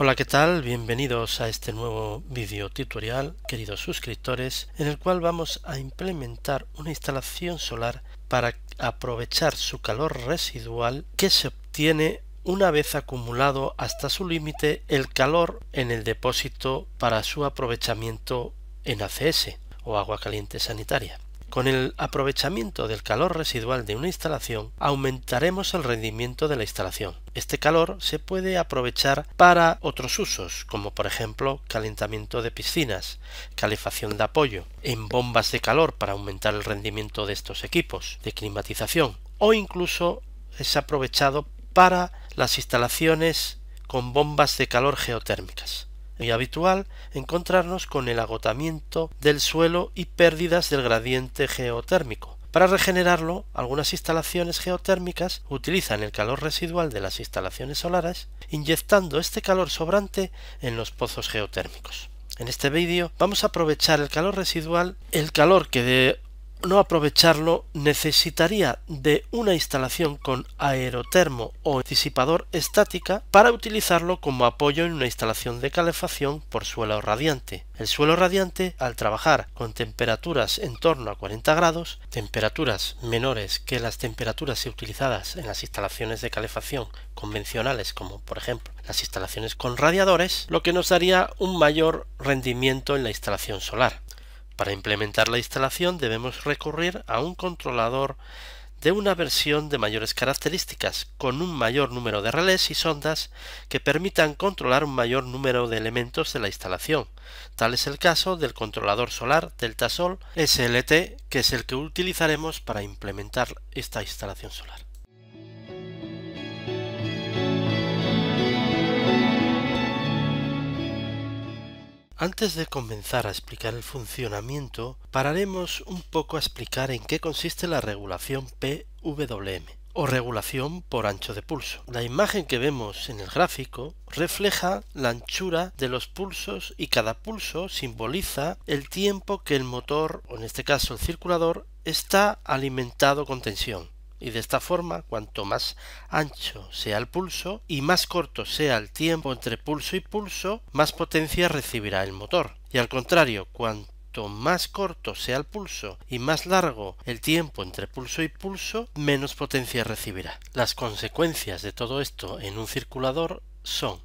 Hola, ¿qué tal? Bienvenidos a este nuevo video tutorial, queridos suscriptores, en el cual vamos a implementar una instalación solar para aprovechar su calor residual que se obtiene una vez acumulado hasta su límite el calor en el depósito para su aprovechamiento en ACS o agua caliente sanitaria. Con el aprovechamiento del calor residual de una instalación aumentaremos el rendimiento de la instalación. Este calor se puede aprovechar para otros usos, como por ejemplo calentamiento de piscinas, calefacción de apoyo, en bombas de calor para aumentar el rendimiento de estos equipos de climatización, o incluso es aprovechado para las instalaciones con bombas de calor geotérmicas. Muy habitual encontrarnos con el agotamiento del suelo y pérdidas del gradiente geotérmico. Para regenerarlo, algunas instalaciones geotérmicas utilizan el calor residual de las instalaciones solares, inyectando este calor sobrante en los pozos geotérmicos. En este vídeo vamos a aprovechar el calor residual, el calor que de no aprovecharlo necesitaría de una instalación con aerotermo o disipador estática para utilizarlo como apoyo en una instalación de calefacción por suelo radiante. El suelo radiante, al trabajar con temperaturas en torno a 40 grados, temperaturas menores que las temperaturas utilizadas en las instalaciones de calefacción convencionales, como por ejemplo las instalaciones con radiadores, lo que nos daría un mayor rendimiento en la instalación solar. Para implementar la instalación debemos recurrir a un controlador de una versión de mayores características, con un mayor número de relés y sondas que permitan controlar un mayor número de elementos de la instalación. Tal es el caso del controlador solar Deltasol SLT, que es el que utilizaremos para implementar esta instalación solar. Antes de comenzar a explicar el funcionamiento, pararemos un poco a explicar en qué consiste la regulación PWM o regulación por ancho de pulso. La imagen que vemos en el gráfico refleja la anchura de los pulsos y cada pulso simboliza el tiempo que el motor, o en este caso el circulador, está alimentado con tensión. Y de esta forma, cuanto más ancho sea el pulso y más corto sea el tiempo entre pulso y pulso, más potencia recibirá el motor. Y al contrario, cuanto más corto sea el pulso y más largo el tiempo entre pulso y pulso, menos potencia recibirá. Las consecuencias de todo esto en un circulador son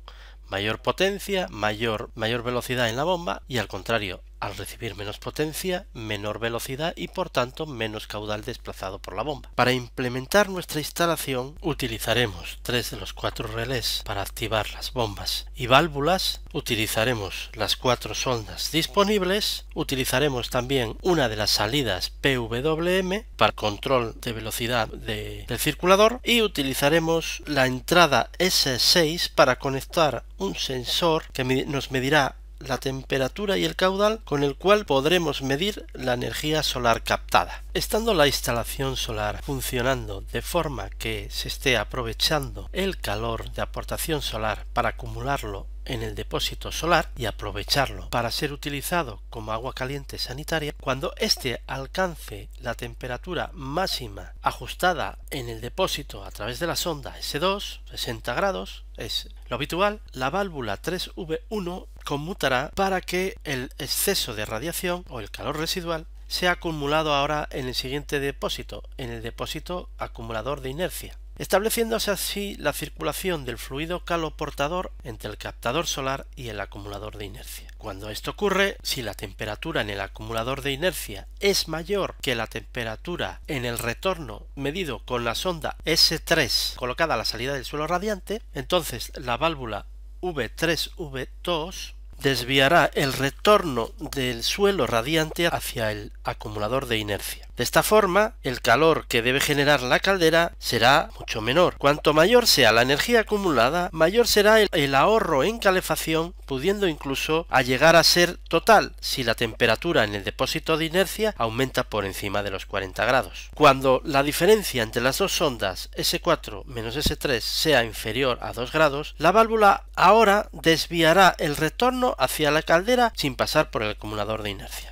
mayor potencia, mayor velocidad en la bomba y al contrario, al recibir menos potencia, menor velocidad y por tanto menos caudal desplazado por la bomba. Para implementar nuestra instalación utilizaremos 3 de los 4 relés para activar las bombas y válvulas, utilizaremos las 4 sondas disponibles, utilizaremos también una de las salidas PWM para control de velocidad del circulador y utilizaremos la entrada S6 para conectar un sensor que nos medirá la temperatura y el caudal con el cual podremos medir la energía solar captada. Estando la instalación solar funcionando de forma que se esté aprovechando el calor de aportación solar para acumularlo en el depósito solar y aprovecharlo para ser utilizado como agua caliente sanitaria, cuando éste alcance la temperatura máxima ajustada en el depósito a través de la sonda S2, 60 grados, es lo habitual, la válvula 3V1 conmutará para que el exceso de radiación o el calor residual sea acumulado ahora en el siguiente depósito, en el depósito acumulador de inercia, estableciéndose así la circulación del fluido caloportador entre el captador solar y el acumulador de inercia. Cuando esto ocurre, si la temperatura en el acumulador de inercia es mayor que la temperatura en el retorno medido con la sonda S3 colocada a la salida del suelo radiante, entonces la válvula V3V2 desviará el retorno del suelo radiante hacia el acumulador de inercia. De esta forma, el calor que debe generar la caldera será mucho menor. Cuanto mayor sea la energía acumulada, mayor será el ahorro en calefacción, pudiendo incluso llegar a ser total si la temperatura en el depósito de inercia aumenta por encima de los 40 grados. Cuando la diferencia entre las dos sondas S4 menos S3 sea inferior a 2 grados, la válvula ahora desviará el retorno hacia la caldera sin pasar por el acumulador de inercia.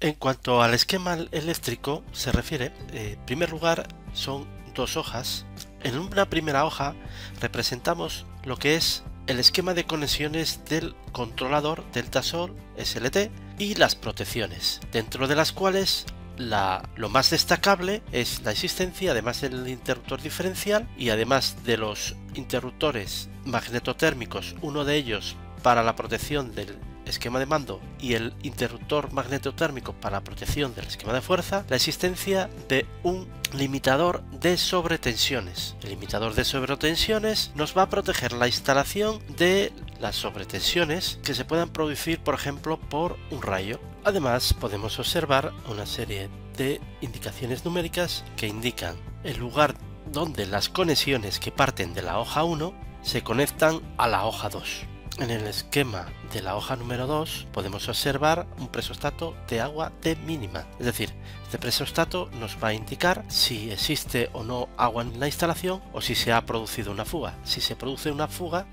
En cuanto al esquema eléctrico se refiere, en primer lugar son dos hojas. En una primera hoja representamos lo que es el esquema de conexiones del controlador Deltasol SLT y las protecciones, dentro de las cuales lo más destacable es la existencia, además del interruptor diferencial y además de los interruptores magnetotérmicos, uno de ellos para la protección del esquema de mando y el interruptor magnetotérmico para la protección del esquema de fuerza, la existencia de un limitador de sobretensiones. El limitador de sobretensiones nos va a proteger la instalación de las sobretensiones que se puedan producir, por ejemplo, por un rayo. Además, podemos observar una serie de indicaciones numéricas que indican el lugar donde las conexiones que parten de la hoja 1 se conectan a la hoja 2. En el esquema de la hoja número 2 podemos observar un presostato de agua T mínima, es decir, este presostato nos va a indicar si existe o no agua en la instalación o si se ha producido una fuga. Si se produce una fuga,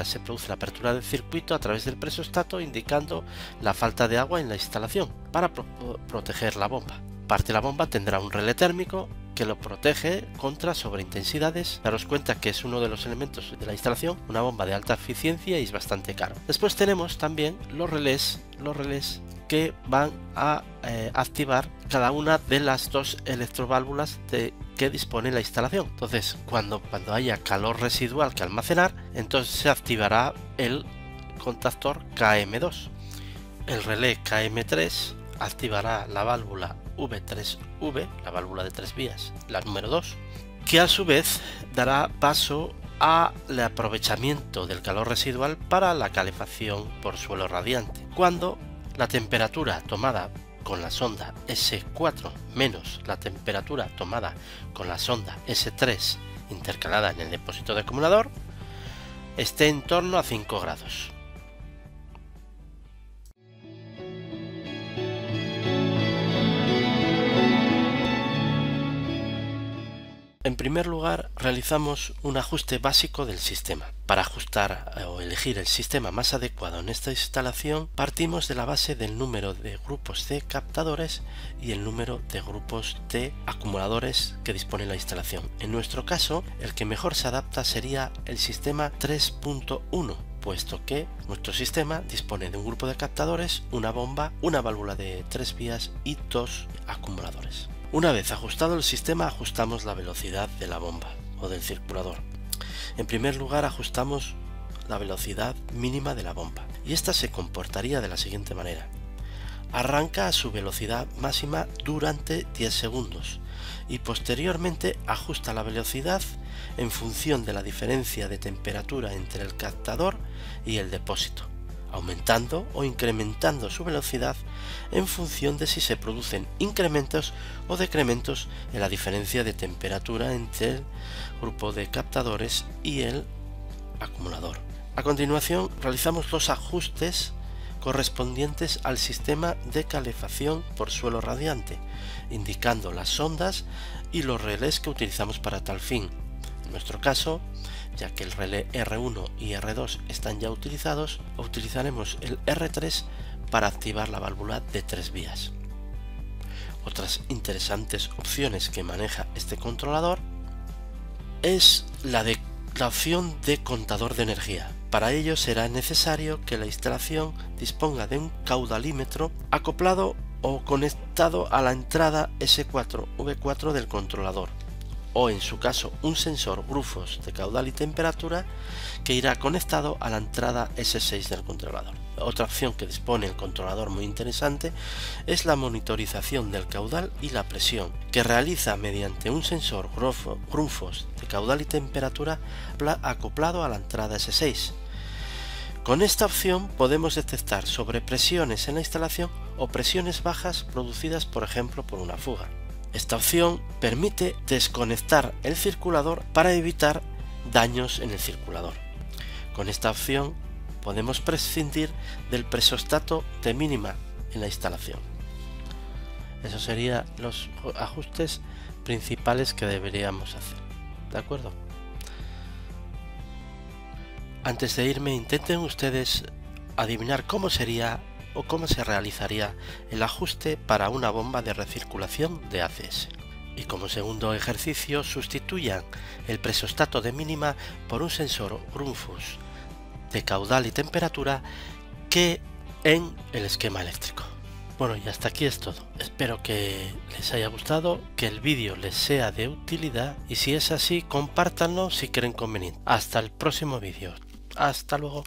se produce la apertura del circuito a través del presostato indicando la falta de agua en la instalación para proteger la bomba. Parte de la bomba tendrá un relé térmico que lo protege contra sobreintensidades. Daros cuenta que es uno de los elementos de la instalación, una bomba de alta eficiencia y es bastante caro. Después tenemos también los relés que van a activar cada una de las dos electroválvulas que dispone la instalación. Entonces, cuando haya calor residual que almacenar, entonces se activará el contactor KM2. El relé KM3 activará la válvula V3V, la válvula de 3 vías, la número 2, que a su vez dará paso al aprovechamiento del calor residual para la calefacción por suelo radiante, cuando la temperatura tomada con la sonda S4 menos la temperatura tomada con la sonda S3 intercalada en el depósito de acumulador esté en torno a 5 grados. En primer lugar, realizamos un ajuste básico del sistema. Para ajustar o elegir el sistema más adecuado en esta instalación, partimos de la base del número de grupos de captadores y el número de grupos de acumuladores que dispone la instalación. En nuestro caso, el que mejor se adapta sería el sistema 3.1, puesto que nuestro sistema dispone de un grupo de captadores, una bomba, una válvula de 3 vías y 2 acumuladores. Una vez ajustado el sistema, ajustamos la velocidad de la bomba o del circulador. En primer lugar, ajustamos la velocidad mínima de la bomba y esta se comportaría de la siguiente manera. Arranca a su velocidad máxima durante 10 segundos y posteriormente ajusta la velocidad en función de la diferencia de temperatura entre el captador y el depósito, aumentando o incrementando su velocidad en función de si se producen incrementos o decrementos en la diferencia de temperatura entre el grupo de captadores y el acumulador. A continuación realizamos los ajustes correspondientes al sistema de calefacción por suelo radiante, indicando las sondas y los relés que utilizamos para tal fin. En nuestro caso, ya que el relé R1 y R2 están ya utilizados, utilizaremos el R3 para activar la válvula de 3 vías. Otras interesantes opciones que maneja este controlador es la opción de contador de energía. Para ello será necesario que la instalación disponga de un caudalímetro acoplado o conectado a la entrada S4V4 del controlador, o en su caso un sensor grufos de caudal y temperatura que irá conectado a la entrada S6 del controlador. Otra opción que dispone el controlador muy interesante es la monitorización del caudal y la presión, que realiza mediante un sensor grufos de caudal y temperatura acoplado a la entrada S6. Con esta opción podemos detectar sobrepresiones en la instalación o presiones bajas producidas, por ejemplo, por una fuga. Esta opción permite desconectar el circulador para evitar daños en el circulador. Con esta opción podemos prescindir del presostato de mínima en la instalación. Esos serían los ajustes principales que deberíamos hacer. ¿De acuerdo? Antes de irme, intenten ustedes adivinar cómo sería o cómo se realizaría el ajuste para una bomba de recirculación de ACS. Y como segundo ejercicio, sustituyan el presostato de mínima por un sensor Grundfos de caudal y temperatura que en el esquema eléctrico. Bueno, y hasta aquí es todo. Espero que les haya gustado, que el vídeo les sea de utilidad y si es así, compártanlo si creen conveniente. Hasta el próximo vídeo. Hasta luego.